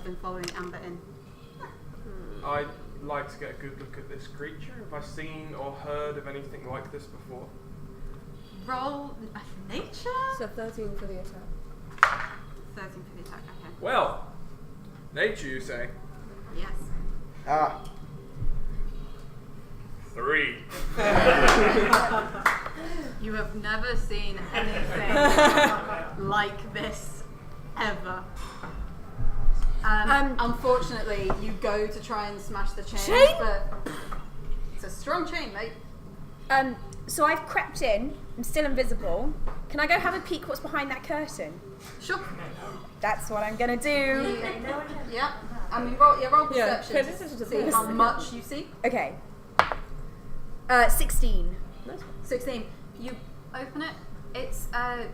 been following Amber in. I'd like to get a good look at this creature. Have I seen or heard of anything like this before? Roll nature? So 13 for the attack. 13 for the attack, okay. Well, nature, you say? Yes. Ah. 3. You have never seen anything like this ever. Unfortunately, you go to try and smash the chain, but it's a strong chain, mate. So I've crept in. I'm still invisible. Can I go have a peek what's behind that curtain? Sure. That's what I'm gonna do. Yeah. I mean, roll perception to see how much you see. Okay. 16. 16. You open it. It's an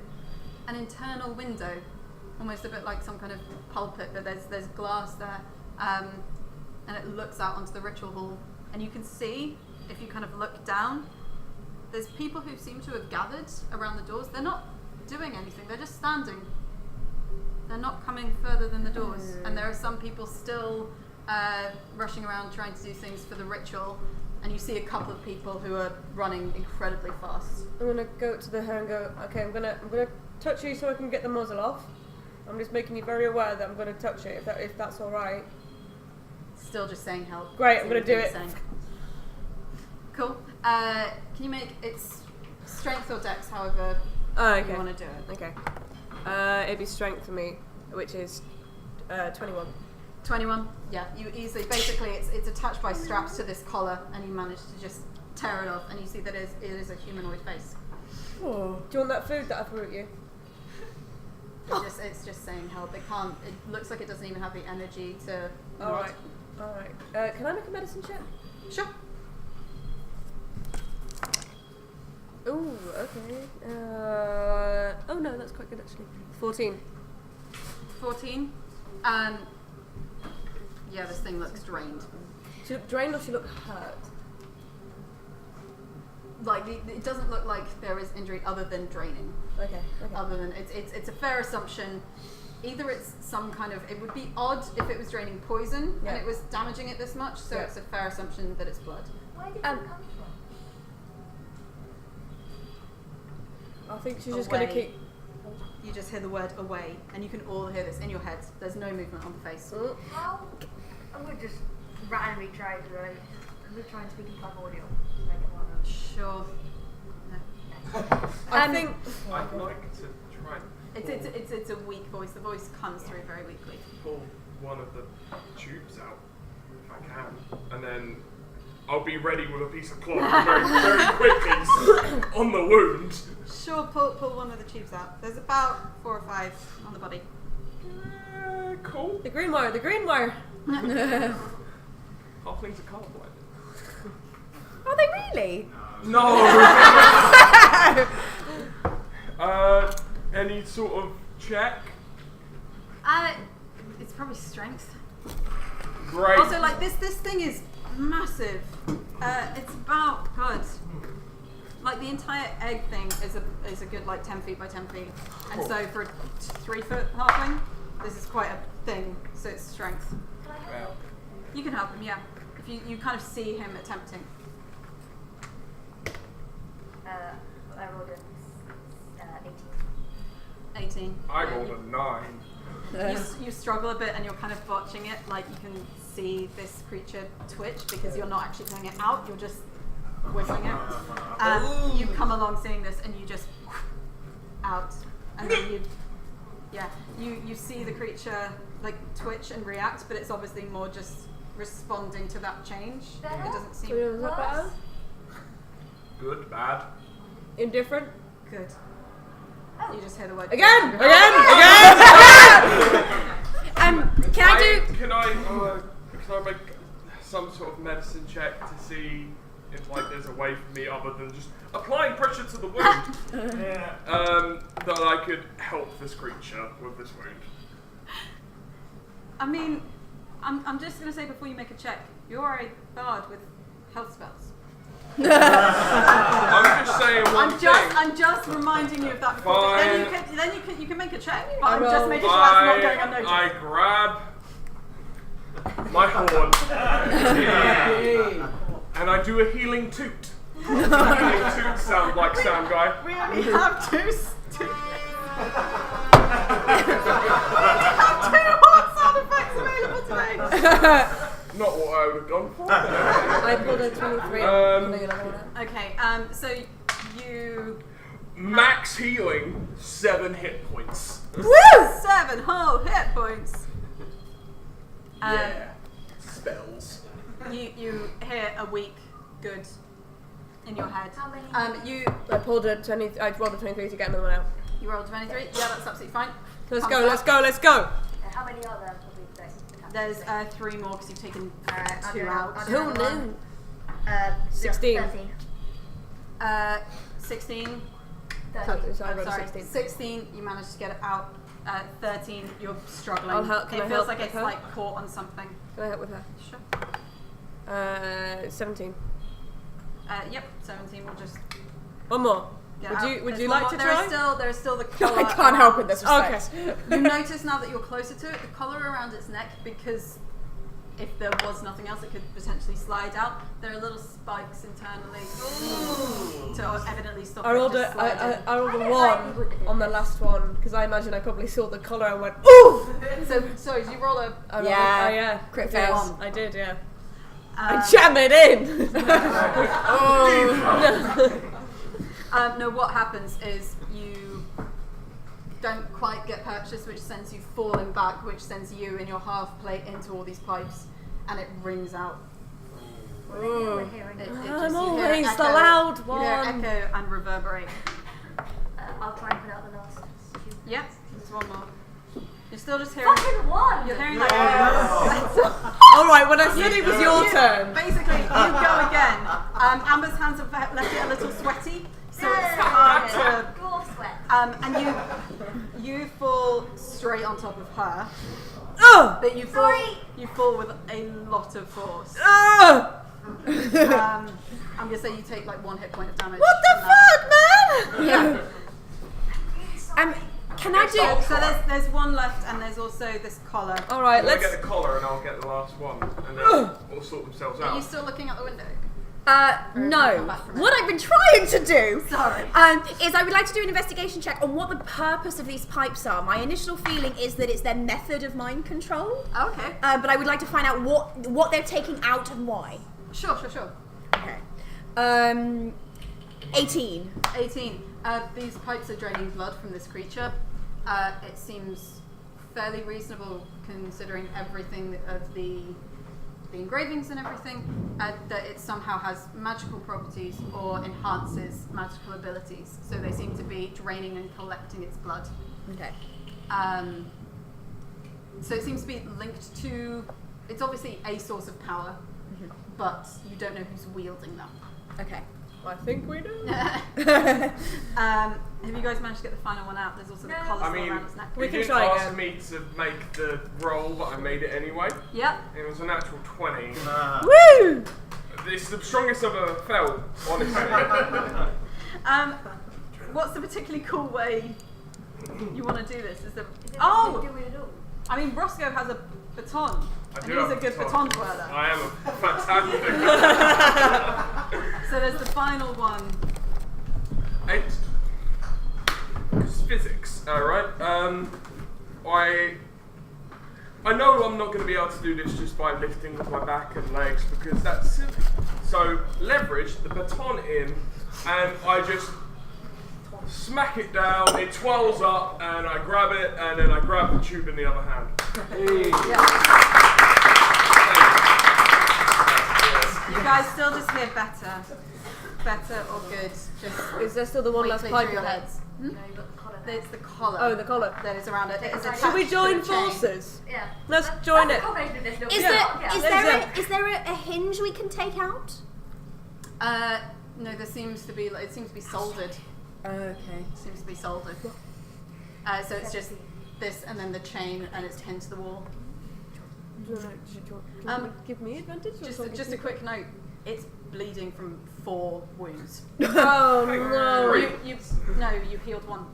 internal window, almost a bit like some kind of pulpit, but there's glass there, and it looks out onto the ritual hall. And you can see, if you kind of look down, there's people who seem to have gathered around the doors. They're not doing anything. They're just standing. They're not coming further than the doors. And there are some people still rushing around trying to do things for the ritual. And you see a couple of people who are running incredibly fast. I'm gonna go to her and go, okay, I'm gonna touch you so I can get the muzzle off. I'm just making you very aware that I'm gonna touch it, if that's alright. Still just saying help. Great, I'm gonna do it. Cool. Can you make its strength or dex, however you want to do it? Okay. It'd be strength for me, which is 21. 21? Yeah, you easily, basically it's attached by straps to this collar, and you manage to just tear it off, and you see that it is a humanoid face. Oh. Do you want that food that I threw at you? It's just saying help. It can't, it looks like it doesn't even have the energy to... Alright. Can I make a medicine check? Sure. Ooh, okay. Oh no, that's quite good actually. 14. 14? Yeah, this thing looks drained. She look drained or she look hurt? Like, it doesn't look like there is injury other than draining. Okay. Other than, it's a fair assumption. Either it's some kind of, it would be odd if it was draining poison and it was damaging it this much, so it's a fair assumption that it's blood. Where did it come from? I think she's just going to keep... You just hear the word away, and you can all hear this in your heads. There's no movement on the face. Well, I'm going to just randomly try to I'm going to try and speak in primordial. Sure. No. I think... I'd like to try and It's a weak voice. The voice comes through very weakly. pull one of the tubes out, if I can, and then I'll be ready with a piece of cloth very, very quickly on the wound. Sure, pull one of the tubes out. There's about 4 or 5 on the body. Cool. The green wire. Halflings are colourblind. Are they really? No! Any sort of check? It's probably strength. Great. Also, like, this thing is massive. It's about, God, like the entire egg thing is a good, like, 10 feet by 10 feet. And so for a 3-foot halfling, this is quite a thing, so it's strength. Well. You can help him, yeah. If you kind of see him attempting. I rolled a 18. 18. I rolled a 9. You struggle a bit and you're kind of botching it, like you can see this creature twitch because you're not actually pulling it out, you're just whistling it. You come along seeing this and you just out. And then you see the creature like twitch and react, but it's obviously more just responding to that change. It doesn't seem... Is that better? Good, bad. Indifferent? Good. You just hear the word... Again! Can I make some sort of medicine check to see if like there's a way for me other than just applying pressure to the wound that I could help this creature with this wound? I mean, I'm just going to say before you make a check, you're a bard with health spells. I'm just saying one thing. I'm just reminding you of that. Fine. Then you can make a check. But I'm just making sure that's not going unnoticed. I grab my horn, and I do a healing toot. Healing toot sound like sound guy. We only have two horn sound effects available today. Not what I would have gone for. I pulled a 23. Okay, so you Max healing, 7 hit points. Woo! 7 whole hit points. Yeah. Spells. You hear a weak good in your head. How many? I pulled a 20. I rolled a 23 to get another one out. You rolled 23. Yeah, that's absolutely fine. Let's Comes go. up. Let's go. Let's go. How many are there? There's 3 more because you've taken 2 I'll out. do another one. 16. 13. 16. 13. So I rolled a Sorry, 16. 16. You managed to get it out. 13. You're struggling. Can I it feels help like with it's her? like caught on something. Can I help with her? Sure. 17. Yep. 17 will just. One more. Get Would out. you There's like one to more. try? There's still the collar. I can't help in this respect. Okay. You notice now that you're closer to it, the collar around its neck, because if there was nothing else, it could potentially slide out. There are little spikes internally to evidently stop I it rolled just sliding. I rolled I a don't like 1 wood on the this. last one because I imagine I probably saw the collar and went ooh. So, sorry, did you roll a... I rolled Yeah. yeah. Crit Yes, fails. I did, yeah. Um, I jam it in. no, what happens is you don't quite get purchased, which sends you falling back, which sends you in your half plate into all these pipes, and it rings out. We're hearing It, it. it I'm just, you hear always echo, the loud You one. hear echo and reverberate. I'll try and put out the last. Yep, there's one more. You're still just hearing... Fucking one! You're hearing like... All right, when I said it was your turn. Basically, you go again. Amber's hands have left it a little sweaty, so it's hard to... Gore sweat. And you fall straight on top of her, Ugh. but you fall with a lot of force. Ugh. I'm gonna say you take like 1 hit point of damage. What the from that. fuck, man? Can I do? So there's one left, and there's also this collar. All right, I'll let's. get the collar and I'll get the last one, and then we'll sort themselves Are you out. still looking out the window? No. What I've been trying to do Sorry. is I would like to do an investigation check on what the purpose of these pipes are. My initial feeling is that it's their method of mind control, Okay. but I would like to find out what they're taking out and why. Sure. Okay. 18. 18. These pipes are draining blood from this creature. It seems fairly reasonable considering everything of the engravings and everything, that it somehow has magical properties or enhances magical abilities. So they seem to be draining and collecting its blood. Okay. So it seems to be linked to... It's obviously a source of power, but you don't know who's wielding them. Okay. I think we do. Have you guys managed to get the final one out? There's also the collar I still mean, around its neck. We you can didn't try ask again. me to make the roll, but I made it anyway. Yep. It was a natural 20. Woo! It's the strongest I've ever felt, honestly. What's the particularly cool way you want to do this? Is there... Is it Oh! do it at all? I mean, Roscoe has a baton. I And do he's have a good baton twirler. I am a fantastic. So there's the final one. It's physics, alright? I know I'm not going to be able to do this just by lifting with my back and legs because that's silly. So leverage the baton in and I just smack it down, it twirls up and I grab it and then I grab the tube in the other hand. You guys still just hear better or good. Just Is there still the one last through pipe? your heads. No, you've got the collar. It's the collar. Oh, the collar. that is around it. It is Should we attached to join a chain. forces? Yeah. Let's That's join the it. combination of this little Is bit. there Yeah. is there a hinge we can take out? No, there seems to be. It seems to be soldered. Okay. It seems to be soldered. So it's just this, and then the chain, and it's pinned to the wall. Do you want to give me advantage? Or Just a quick note. It's bleeding from 4 wounds. Oh no! You healed 1.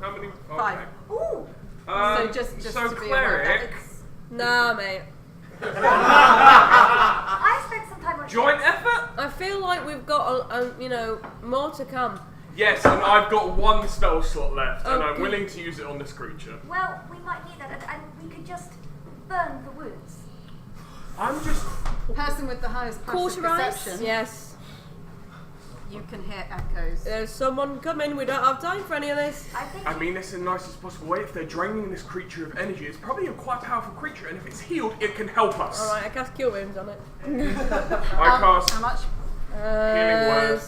How many? 5. Ooh. So just so to be aware of that, cleric, it's Nah, mate. I spent some time on Joint effort? I feel like we've got, more to come. Yes, and I've got one spell slot left, and I'm Okay. willing to use it on this creature. Well, we might need that, and we could just burn the wounds. I'm just... Person with the highest passive Cauterize? perception. Yes. You can hear echoes. There's someone coming. We don't have time for any of this. I mean this in the nicest possible way. If they're draining this creature of energy, it's probably a quite powerful creature, and if it's healed, it can help us. Alright, I cast Cure Wounds on it. I cast... How much? Healing word.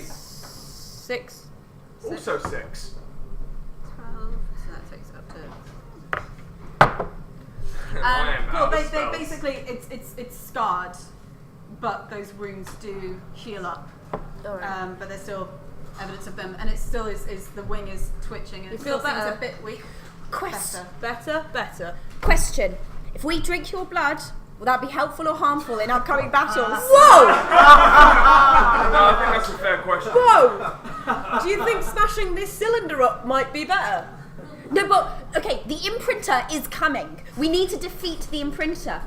6. Also 6. 12. So that takes it up to. I am Well, out of they spells. basically it's scarred, but those wounds do heal up. Alright. But there's still evidence of them, and it still is the wing is twitching, and You it feel still seems better? a bit weak. Better. Better. Question. If we drink your blood, will that be helpful or harmful in upcoming battles? Whoa! No, I think that's a fair question. Whoa! Do you think smashing this cylinder up might be better? No, but, okay, the imprinter is coming. We need to defeat the imprinter.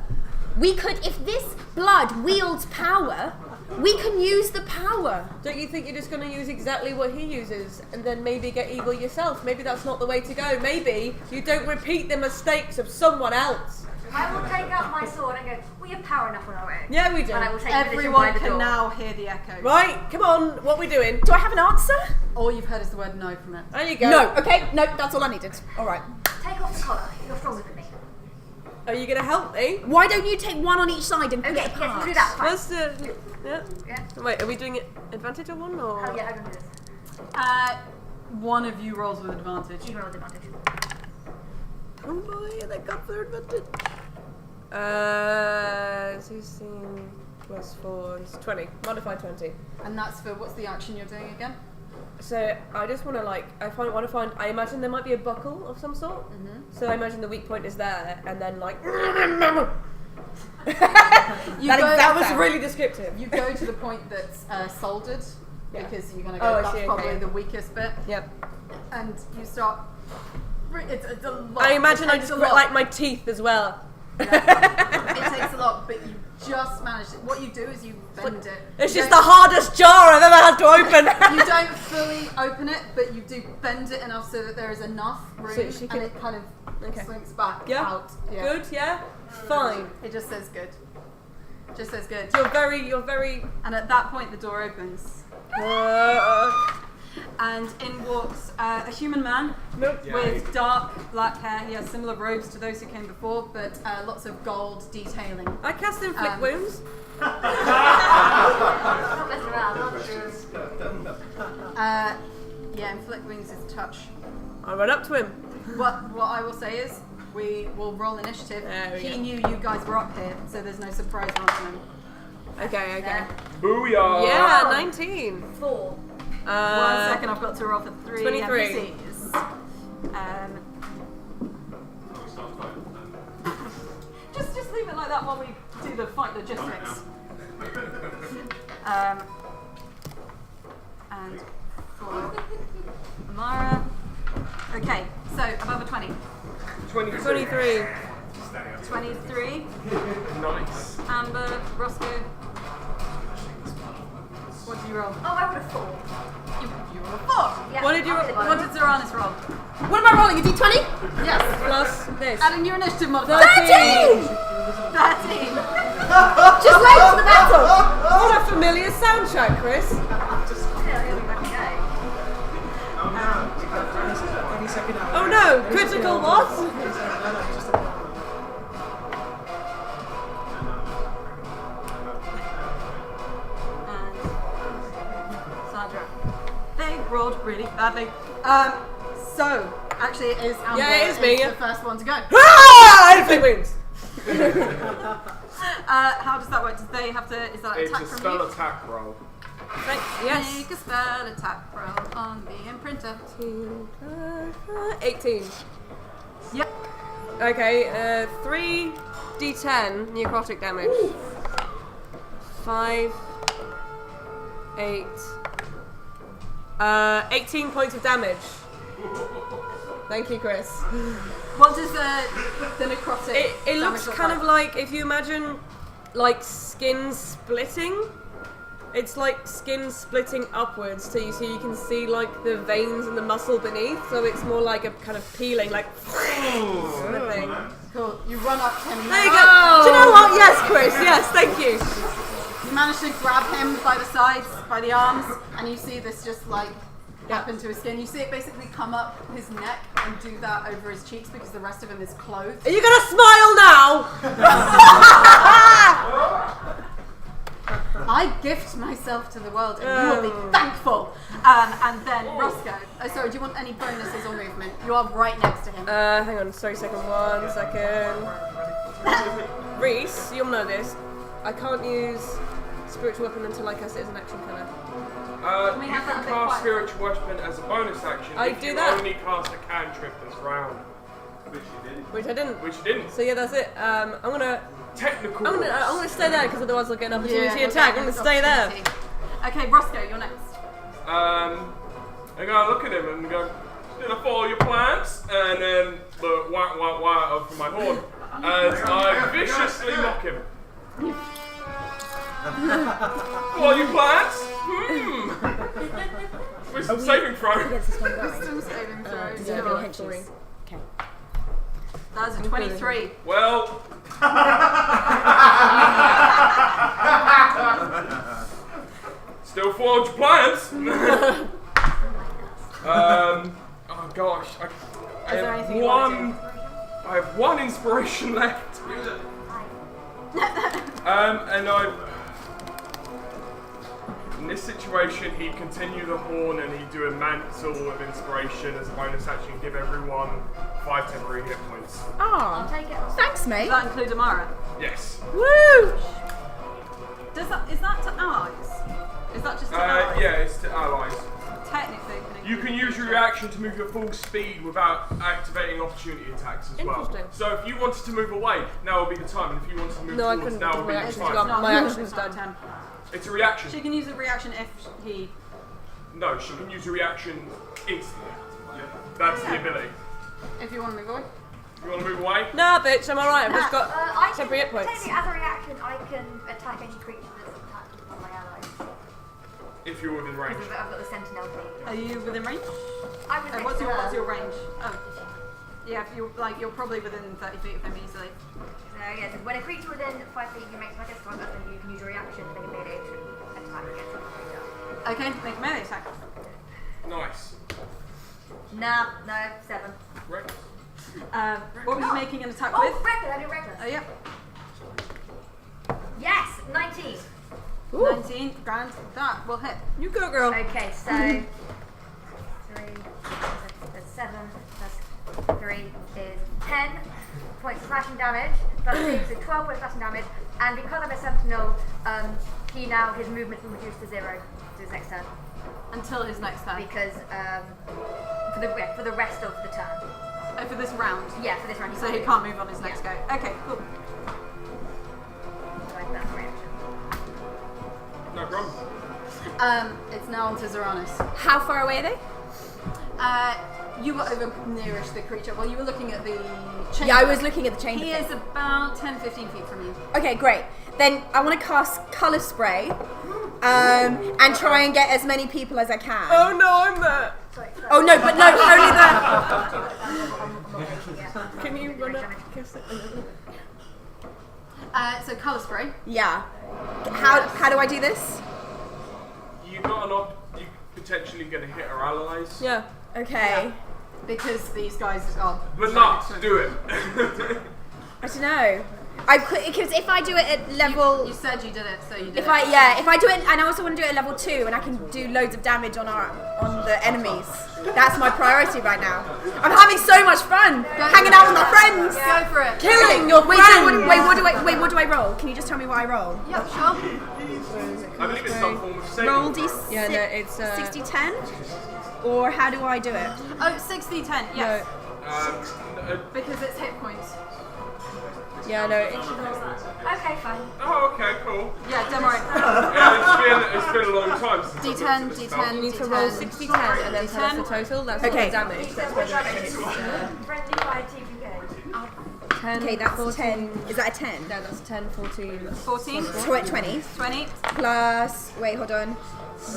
We could, if this blood wields power, we can use the power. Don't you think you're just going to use exactly what he uses and then maybe get evil yourself? Maybe that's not the way to go. Maybe you don't repeat the mistakes of someone else. I will take out my sword and go, we have power enough on our own. Yeah, we do. And I will take the position by Everyone the can door. now hear the echoes. Right, come on, what we doing? Do I have an answer? All you've heard is the word no from it. There you go. No. Okay, no, that's all I needed. All right. Take off the collar. You're stronger than me. Are you going to help me? Why don't you take one on each side and Okay, pick yes, apart? we'll do that. Fine. What's the... Yeah. Yeah. Wait, are we doing it advantage on one or...? Oh, yeah, I'm going to do this. One of you rolls with advantage. You roll with advantage. Oh boy, they got their advantage. 16 plus 4 is 20. Modified 20. And that's for what's the action you're doing again? So I just want to I imagine there might be a buckle of some sort. Mm-hmm. So I imagine the weak point is there, and then You that was really descriptive. You go to the point that's soldered, Yeah. because you're going to Oh, go, I that's see, probably okay. the weakest bit, Yep. and you start, it's a lot. I imagine It I takes just a grit lot. like my teeth as well. It takes a lot, but you just manage it. What you do is you bend it. It's You just the don't- hardest jar I've ever had to open. You don't fully open it, but you do bend it enough so that there is enough room, So she can- and it kind of Okay. swings back Yeah. out. Yeah. Good, yeah? Fine. It just says good. Just says good. You're very... And at that point, the door opens, and in walks a human man Nope. Yeah. with dark black hair. He has similar robes to those who came before, but lots of gold detailing. I cast inflict wounds. Not messing around. I'll just do this. Yeah, inflict wounds is touch. I run up to him. What I will say is, we will roll initiative. There we He go. knew you guys were up here, so there's no surprise on him. Okay. Booyah! Yeah, 19. 4. 1 second, I've got to roll for 3 23. NPCs. Just leave it like that while we do the fight logistics. And for Amara. Okay, so above a 20. 23. 23. 23. Nice. Amber, Roscoe. What did you roll? Oh, I would have 4. You rolled a 4. Yeah, What did you I'll roll? do it. What did Zeranis roll? What am I rolling? A d20? Yes. Plus this. Adding your initiative modifier. 13! 13. Just late to the battle! What a familiar soundtrack, Chris. Yeah, here we fucking go. Oh no, critical what? And Sandra. They rolled really badly. So, actually it is Amber. Yeah, it is me, yeah. the first one to go. Ah! Inflict wounds. How does that work? Do they have to, is that an It's attack a from spell you? attack roll. Yes. Make a spell attack roll on the imprinter. 18. Yep. Okay, 3d10 necrotic damage. 5, 8, 18 points of damage. Thank you, Chris. What does the necrotic? It looks damage look kind of like, if you imagine, like skin splitting. It's like skin splitting upwards, so you can see like the veins and the muscle beneath. So it's more like a kind of peeling, like sort of thing. Cool. You run up to him. There you go. Do you know what? Yes, Chris. Yes, thank you. You manage to grab him by the sides, by the arms, and you see this just like happen to his skin. You see it basically come up his neck and do that over his cheeks because the rest of him is clothed. Are you gonna smile now? I gift myself to the world, and you will be thankful. And then Roscoe. Oh, sorry. Do you want any bonuses or movement? You are right next to him. Hang on. Sorry, one second. Reece, you'll know this. I can't use spiritual weapon until I cast it as an action, can I? we You have that can a bit cast quiet? spiritual weapon as a bonus action I if do you that. only cast a cantrip this round. Which I didn't. Which you didn't. So yeah, that's it. I'm gonna stay there because otherwise I'll get an opportunity attack. I'm gonna stay there. Okay, Roscoe, you're next. I'm gonna look at him and go, did I follow your plans? And then the wah over my horn. And I viciously mock him. Follow your plans? With some saving throw. Gets this one going. Wisdom saving throw. Does he have any hinges? Okay. That's a 23. Well. Still followed your plans. Oh gosh. I there have anything you want to one. I have one inspiration left. And in this situation, he'd continue the horn and he'd do a mantle of inspiration as a bonus action, give everyone 5 temporary hit points. Oh, Take it. thanks, Does mate. that include Amara? Yes. Woo! Is that to allies? Is that just to allies? Yeah, it's to allies. Technically, You can use your reaction to move your full speed without activating opportunity attacks as well. Interesting. So if you wanted to move away, now would be the time. And if you wanted to move No, I towards, couldn't. now would be My the action's time. gone. My action's done. 10. It's a reaction. She can use a reaction if he. No, she can use a reaction instantly. That's the ability. If you want to move away. You want to move away? Nah, bitch, I'm alright. I've just got I can, temporary hit points. technically, as a reaction, I can attack any creature that's attacked with one of my allies. If you're within range. Because I've got the sentinel thing. Are you within range? I was next What's to your her. What's your range? Oh, yeah. If you're probably within 30 feet of him easily. Yeah, so when a creature within 5 feet you make my death target, then you can use your reaction to make a melee attack against the creature. Okay, make a melee attack. Nice. Nah, no, 7. Right. What were you making an attack Oh, with? reckless, I do reckless. Oh yeah. Yes, 19. 19 grand. That will hit. You go, girl. Okay, so 3 that's 7 plus 3 is 10 points of slashing damage. Plus 6 is 12 points of slashing damage. And because I'm a sentinel, his movement will reduce to 0 to his next turn. Until his next turn. Because for the rest of the turn. Oh, for this round. Yeah, for this round. So he can't move on his next go. Okay, cool. So that's my reaction. No problem. It's now on to Zoranis. How far away are they? You were over nearish the creature. Well, you were looking at the chamber. Yeah, I was looking at the chamber. He thing. is about 10-15 feet from you. Okay, great. Then I want to cast colour spray, and try and get as many people as I can. Oh no, I'm there. Sorry, Oh no, but no, only the. Can you run up? Cast it? So colour spray. Yeah. How do I do this? You got an you potentially going to hit our allies. Yeah. Okay. Because these guys are. But not do it. I don't know. Because if I do it at level. You said you did it, so you did If it. I do it, and I also want to do it at level 2, and I can do loads of damage on the enemies. That's my priority right now. I'm having so much fun hanging out with my friends, Go for it. killing your friends. What do I roll? Can you just tell me what I roll? Yep, sure. I believe it's some form of saving. Roll throw. d6, Yeah, no, it's 60-10, or how do I do it? Oh, 60-10, yes. No, Because it's hit points. Yeah, no. Okay, fine. Oh, okay, cool. Yeah, don't worry. Yeah, it's been a long time since D10, I've looked at this spell. You need to roll 60-10 and then tell us the total. That's all the damage. That's What whether it damage hits. is friendly fire TPK? 10, Okay, that's 14. 10. Is that a 10? No, that's 10, 14. 14, 20 20, plus. Wait, hold on.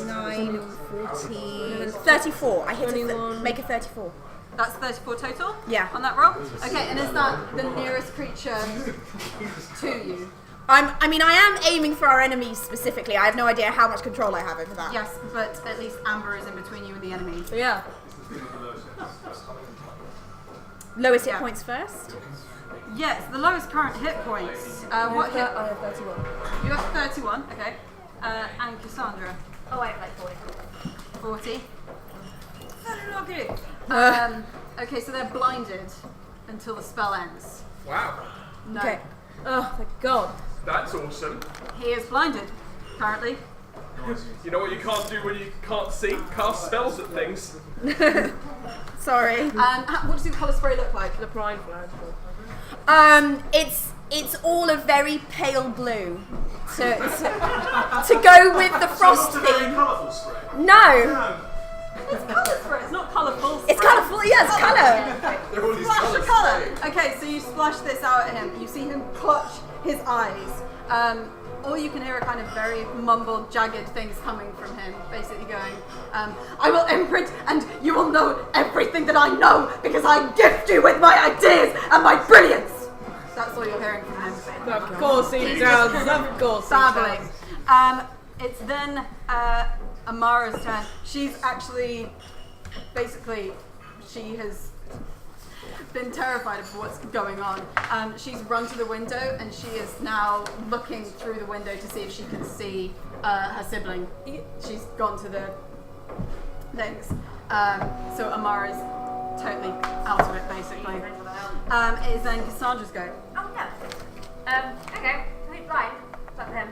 9, 14, 34. I hit a 21. make a 34. that's 34 total? Yeah. On that roll? Okay, and is that the nearest creature to you? I mean, I am aiming for our enemies specifically. I have no idea how much control I have over that. Yes, but at least Amber is in between you and the enemy. So yeah. Lowest hit points first. Yes, the lowest current hit points. What hit? I have 31. You have 31, okay. And Cassandra, Oh, I have like 40. 40. Okay, so they're blinded until the spell ends. Wow, No. Okay. Oh, thank God. that's awesome. He is blinded, currently. You know what you can't do when you can't see? Cast spells at things. Sorry. What does your colour spray look like? The pride flag. It's all a very pale blue. To go with the frost theme. Colourful spray. No, It's colour spray, it's not colourful spray. it's colourful. Yeah, it's colour. There are all these Splash of colours. colour! Okay, so you splash this out at him. You see him clutch his eyes. Or you can hear a kind of very mumbled, jagged things coming from him, basically going, I will imprint and you will know everything that I know because I gift you with my ideas and my brilliance! That's all you're hearing from him. Of course he does. Of course he Babbling. does. It's then Amara's turn. She's actually, basically, she has been terrified of what's going on. She's run to the window and she is now looking through the window to see if she can see her sibling. She's gone to the things. So Amara's totally out of it, basically. It is then Cassandra's go. Oh, yeah. Okay, so he's blind. It's up to him.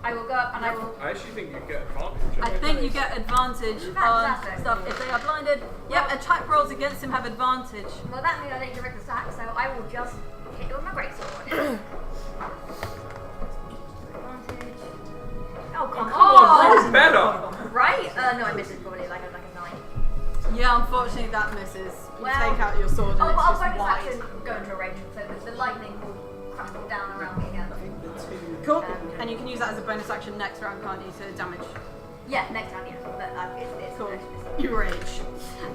I will go up and I will. I actually think you get advantage. I think you get advantage on Fantastic. stuff if they are blinded. Yep, attack rolls against him have advantage. Well, that means I take direct attack, so I will just hit you with my greatsword. Advantage. Oh, come Oh, on! better! Right? No, I missed it probably like a 9. Yeah, unfortunately that misses. You Well- take out your sword and Oh, it's but I'll just bonus wide. action go into a range, so the lightning will crumble down around me again. Cool. And you can use that as a bonus action next round, can't you, to damage? Yeah, next time, yeah. But it's Cool. it's- You rage.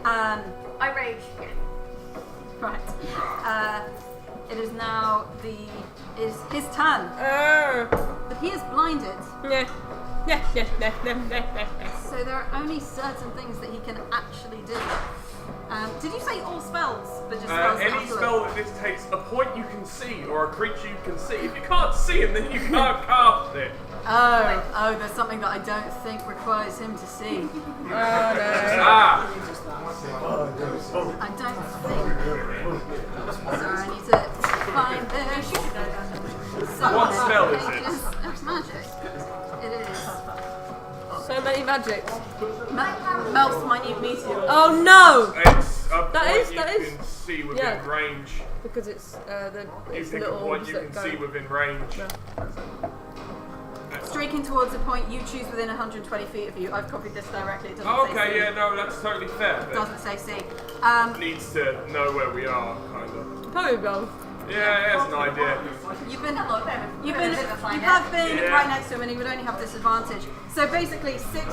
I rage, yeah. Right. It is now is his turn. But he is blinded. Yeah. So there are only certain things that he can actually do. Did you say all spells? But just spells that Any have to spell look? that this takes a point you can see or a creature you can see. If you can't see him, then you can't cast it. Oh, there's something that I don't think requires him to see. Ah! I don't think. Sorry, I need to find this. So What spell is it? it? It's magic. It is. So many magics. Melts minute meteor. Oh no! It's a That point is- you that is- can see within yeah. range. Because it's You it's think little of what orbs you that can go. see within range. Streaking towards a point you choose within 120 feet of you. I've copied this directly. It doesn't say Okay, C. yeah, no, that's totally fair. It Then. doesn't say C. Needs to know where we are, kind of. Probably both. Yeah, there's an idea. You have been Yeah. right next to him, and he would only have disadvantage. So basically, 6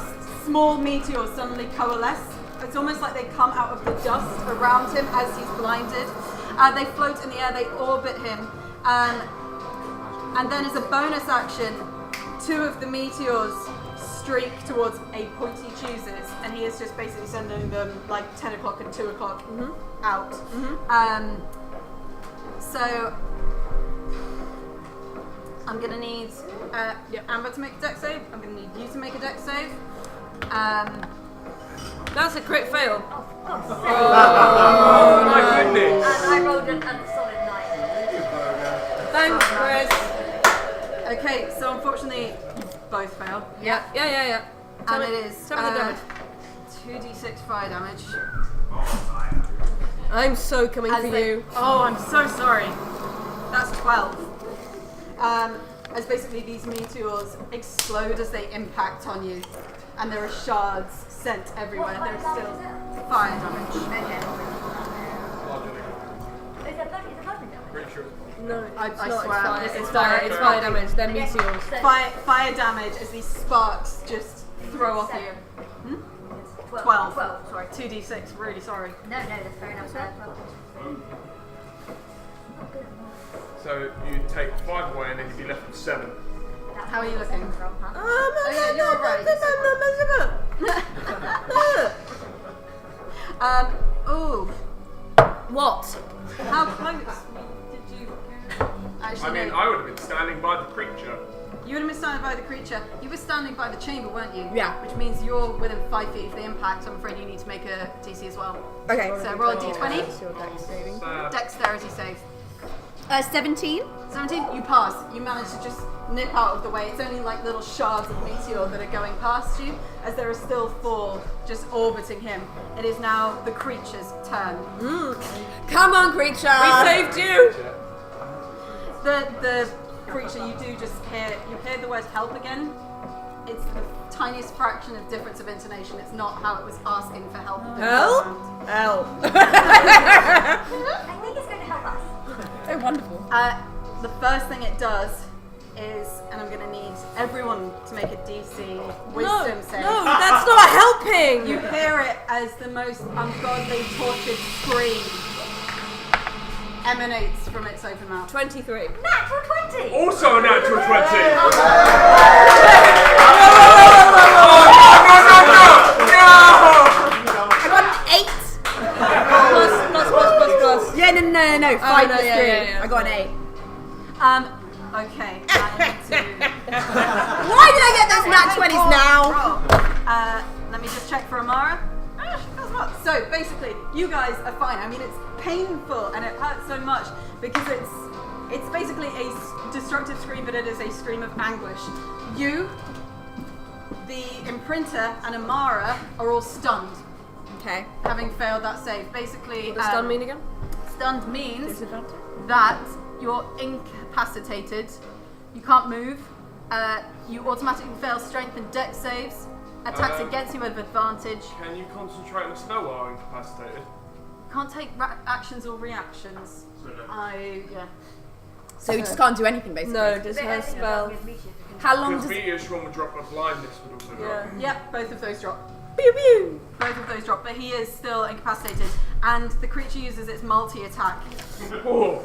small meteors suddenly coalesce. It's almost like they come out of the dust around him as he's blinded. They float in the air. They orbit him, and then as a bonus action, 2 of the meteors streak towards a point he chooses, and he is just basically sending them like 10 o'clock and 2 o'clock out. So I'm gonna need Amber to make a dex save. I'm gonna need you to make a dex save. That's a crit fail. Oh my goodness! And I rolled a solid 9. Thanks, Chris. Okay, so unfortunately you both fail. Yeah. And it is Tell me the damage. 2d6 fire damage. I'm so coming As for they- you. Oh, I'm so sorry. That's 12. as basically these meteors explode as they impact on you, and there are shards sent everywhere. There's still fire damage. Is it blood damage? Pretty sure. No, I it's swear, not. this It's is fire. fire. It's fire damage. They're meteors. Fire damage as these sparks just throw off you. 12. Sorry, 2d6. Really sorry. No, that's fair enough. 12. So you take 5 away and then you'd be left with 7. How are you looking? Oh yeah, you're alright. Ooh. What? How close did you go? Actually, I mean, no. I would have been standing by the creature. You would have been standing by the creature. You were standing by the chamber, weren't you? Yeah. Which means you're within 5 feet of the impact. I'm afraid you need to make a DC as well. Okay. So roll a d20. Sad. Dexterity save. 17. 17, you pass. You manage to just nip out of the way. It's only like little shards of meteor that are going past you, as there are still 4 just orbiting him. It is now the creature's turn. Come on, creature. We saved you. The creature, you do just hear the word help again. It's the tiniest fraction of difference of intonation. It's not how it was asking for help. Help? Help. I think it's going to help us. Oh, wonderful. The first thing it does is, and I'm going to need everyone to make a DC wisdom save. No, that's not helping. You hear it as the most ungodly, tortured scream emanates from its open mouth. 23. Natural 20! Also a natural 20! I got an 8. Plus. Yeah, no. 5 no, plus 3. yeah. I got an 8. Okay. I need to Why did I get those nat 20s now? roll. Let me just check for Amara. She does well. So basically, you guys are fine. I mean, it's painful and it hurts so much because it's basically a destructive scream, but it is a scream of anguish. You, the imprinter, and Amara are all stunned, Okay. having failed that save. Basically, What does stun mean again? stunned means that you're incapacitated, you can't move, you automatically fail strength and dex saves, attacks against you with advantage, Can you concentrate on a spell while incapacitated? can't take actions or reactions. Yeah. So we just can't do anything, basically. No, just her spell. How long Because does... meteors one would drop, a blindness would also drop. Yeah, both of those drop. Pew pew. Both of those drop, but he is still incapacitated. And the creature uses its multi-attack. Oh.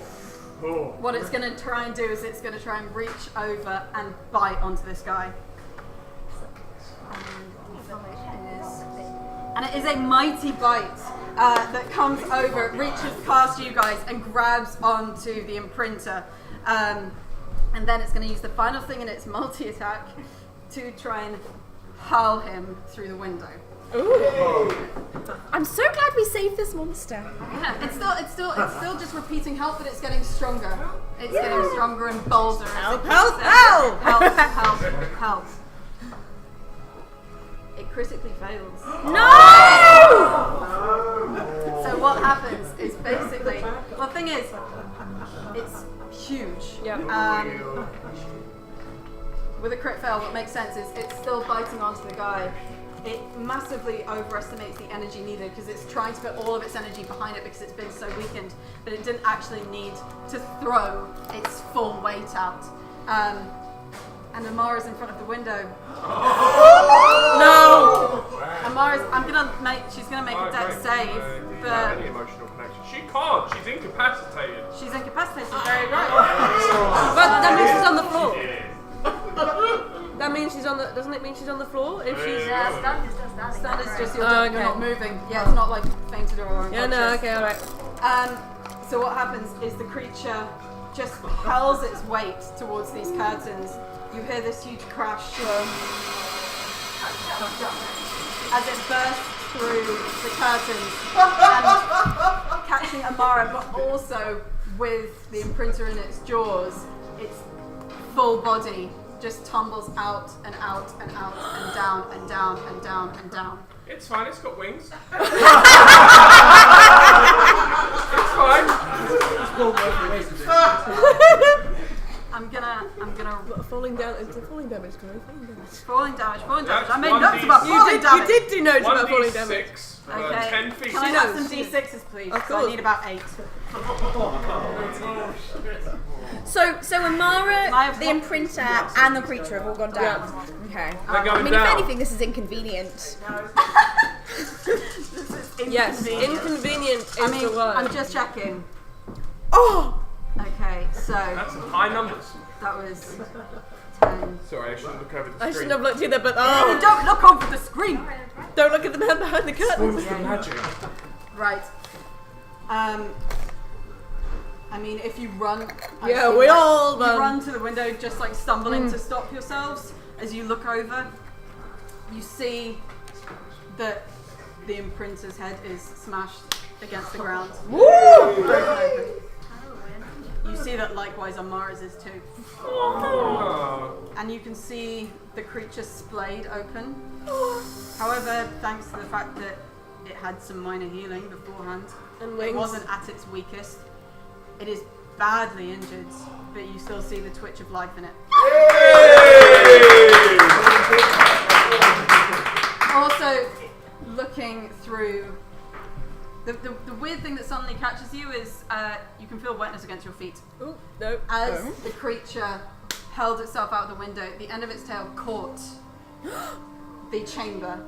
What it's going to try and do is it's going to try and reach over and bite onto this guy. And it is a mighty bite that comes over, reaches past you guys and grabs onto the imprinter. And then it's going to use the final thing in its multi-attack to try and hurl him through the window. Ooh. I'm so glad we saved this monster. Yeah, it's still just repeating help, but it's getting stronger. It's getting stronger and bolder. Help, as it help, keeps help! help. It critically fails. No! So what happens is basically, well, the thing is, it's huge. Yeah. With a crit fail, what makes sense is it's still biting onto the guy. It massively overestimates the energy needed because it's trying to put all of its energy behind it because it's been so weakened, but it didn't actually need to throw its full weight out. And Amara's in front of the window. No! Amara's, she's gonna make a dex save, but Any emotional connection. She can't, she's incapacitated. she's incapacitated, very right. But that means she's on the floor. That means she's on the. Doesn't it mean she's on the floor? If she's. Yeah, stunned is still standing. That is just you're Okay. not moving. Yeah, it's not like fainted or unconscious. Yeah, no, okay, alright. So what happens is the creature just hurls its weight towards these curtains. You hear this huge crash as it bursts through the curtains and catching Amara, but also with the imprinter in its jaws, its full body just tumbles out and out and out and down and down and down and down. It's fine, it's got wings. It's fine. I'm gonna falling down. Is it falling damage? Falling damage. Falling damage. That's I made notes about 1d6. falling damage. You did do notes about falling damage. 1d6, Okay. 10 feet. Can I She have knows. some d6s, please? Of 'Cause course. I need about 8. So Amara, I have the one- imprinter, and the creature have all gone down. Okay. They're I going mean, if down. anything, this is inconvenient. Yes, inconvenient is I mean, the word. I'm just checking. Oh! Okay, so That's some high numbers. that was 10. Sorry, I shouldn't look over the I screen. shouldn't have looked either, but Don't look over the screen. don't look at the man behind the curtain. What's the magic? Right. I mean, if you run. I Yeah, assume we that all You run. run to the window, just like stumbling to stop yourselves. As you look over, you see that the imprinter's head is smashed against the ground. Broken open. You see that likewise Amara's is too. Oh. And you can see the creature splayed open. However, thanks to the fact that it had some minor healing beforehand, And it wings. wasn't at its weakest. It is badly injured, but you still see the twitch of life in it. Also, looking through, the weird thing that suddenly catches you is you can feel wetness against your feet. Ooh, no. As the creature held itself out the window, the end of its tail caught the chamber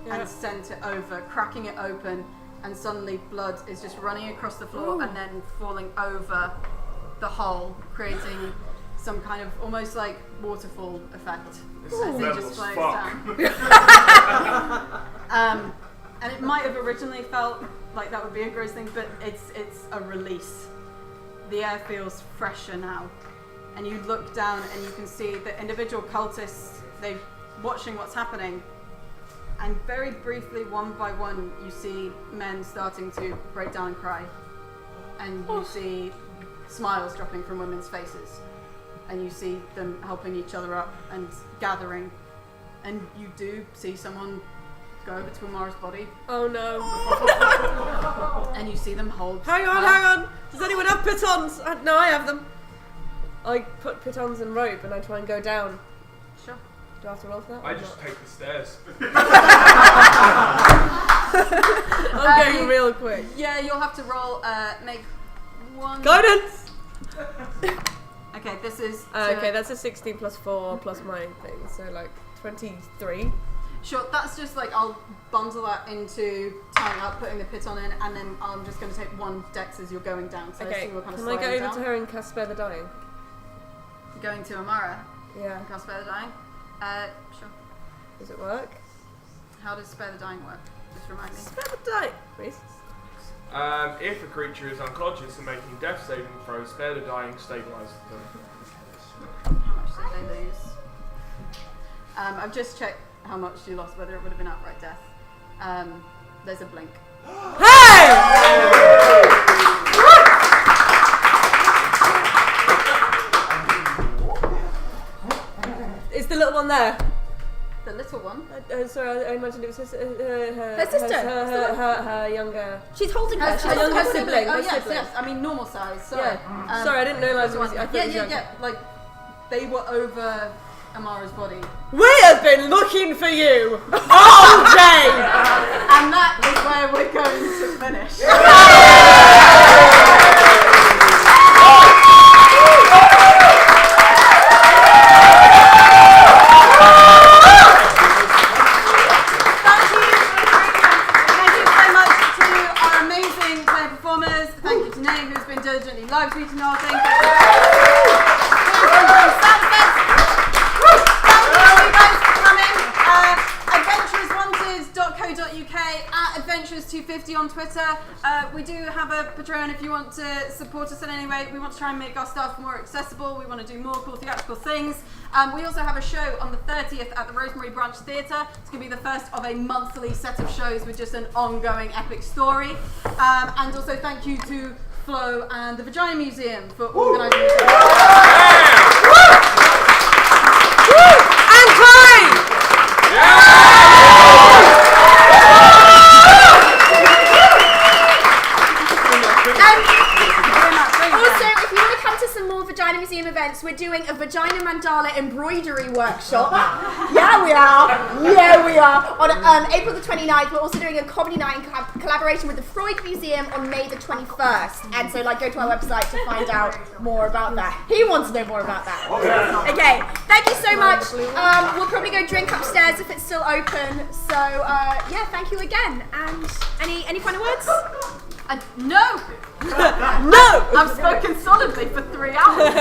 and sent it over, cracking it open, and suddenly blood is just running across the floor and then falling over the hole, creating some kind of almost like waterfall effect This as is it level just as flows fuck. down. And it might have originally felt like that would be a gross thing, but it's a release. The air feels fresher now. And you look down and you can see the individual cultists, they're watching what's happening. And very briefly, one by one, you see men starting to break down and cry. And you see smiles dropping from women's faces. And you see them helping each other up and gathering. And you do see someone go over to Amara's body. Oh no. And you see them hold Hang on, her. hang on. Does anyone have pitons? No, I have them. I put pitons in rope and I try and go down. Sure. Do I have to roll for that? I or just not? take the stairs. I'm going real quick. Yeah, you'll have to roll, make one. Guidance! Okay, this is. Okay, that's a 16 plus 4 plus my thing, so like 23. Sure, that's just like I'll bundle that into tying up, putting the piton in, and then I'm just going to take one dex as you're going down. So Okay, see what kind of can I go sliding over down. to her and cast Spare the Dying? Going to Amara. Yeah. Cast Spare the Dying. Sure. Does it work? How does Spare the Dying work? Just remind me. Spare the Dying! Reece? If a creature is unconscious and making death saving throws, spare the dying, stabilizes them. How much did they lose? I've just checked how much you lost, whether it would have been outright death. There's a blink. Hey! Is the little one there? The little one. Sorry, I imagined it was her sister. Her younger. She's holding her. Her She's holding younger her. sibling. Oh her yes, sibling. yes. I mean normal size. Sorry. Yeah. Sorry, I didn't realise it was. I thought Yeah, it was yeah, younger. yeah. Like they were over Amara's body, We have been looking for you all day. and that is where we're going to finish. Thank you so much to our amazing player performers. Thank you to Nate, who's been diligently live tweeting all. Thank you. adventurerswanted.co.uk at adventurers250 on Twitter. We do have a Patreon if you want to support us in any way. We want to try and make our stuff more accessible. We want to do more cool theatrical things. We also have a show on the 30th at the Rosemary Branch Theatre. It's going to be the first of a monthly set of shows with just an ongoing epic story. And also thank you to Flo and the Vagina Museum for organising this. And time. Also, if you want to come to some more Vagina Museum events, we're doing a Vagina Mandala embroidery workshop. Yeah, we are. On April the 29th, we're also doing a comedy night in collaboration with the Freud Museum on May the 21st. And so, like, go to our website to find out more about that. He wants to know more about that. Okay, thank you so much. We'll probably go drink upstairs if it's still open. So, yeah, thank you again. And any final words? No! No! I've spoken solidly for 3 hours.